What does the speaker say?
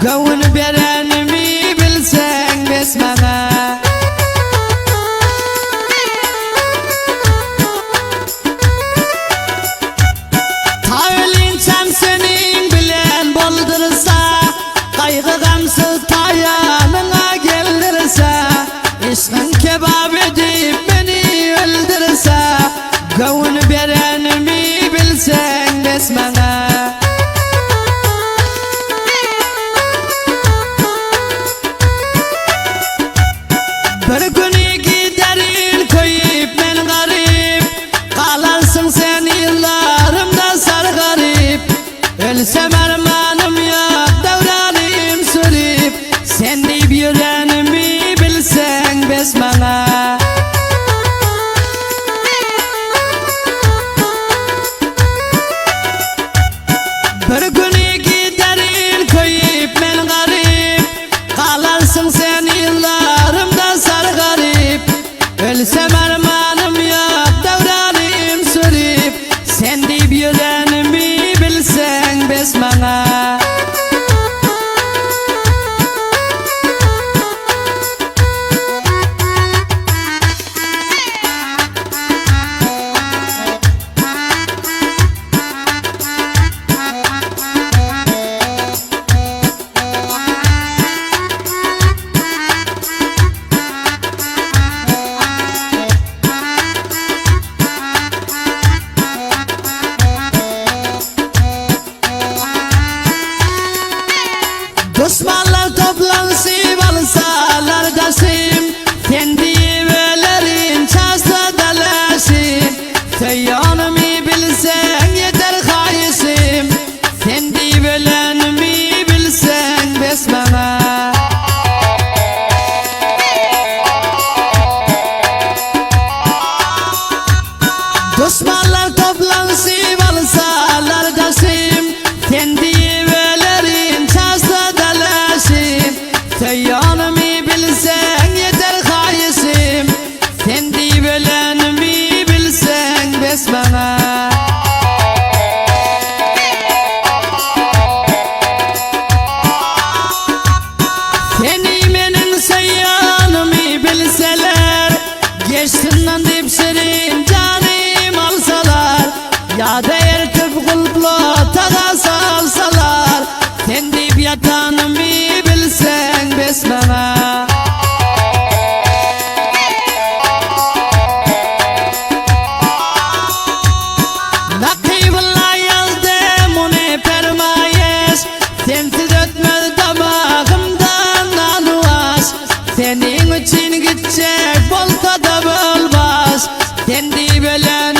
Gavun berenimi bilsen besmana. Tavlinçem senin bilen boldursa, kaygı gamsız tayanına geldirse, İşkın kebap edip beni öldürse, gavun berenimi bilsen besmana. Bir günü giderin koyup ben garip, kalarsın sen yıllarımda sar garip. Ölsem armanım yok devranım sürüp, sen deyip yürenimi bilsen besmana. Bir günü giderin koyup ben garip, kalarsın sen yıllarımda sar garip. Ölsem armanım yok devranım sürüp, sen deyip yürenimi bilsen besmana. Düşmanlar toplansıp alsalar daşım, kendi evlerin çasta dalaşım. Teyyanımı bilsen yeter kayışım, kendi evlenimi bilsen besmana. Düşmanlar toplansıp alsalar daşım, kendi evlerin çasta dalaşım. Teyyanımı bilsen yeter kayışım, kendi belenimi bilsen besmana. Seni benim seyyanımı bilseler, geçtiğinden deyip şirin canım alsalar, ya da ertip kulplu tada salsalar, kendi yatanımı bilsen besmana. Nakibullah yazdım onu permayes, sensiz ötmez damağımdan anuas. Senin için gidecek bolsa da bulmaz, kendi belen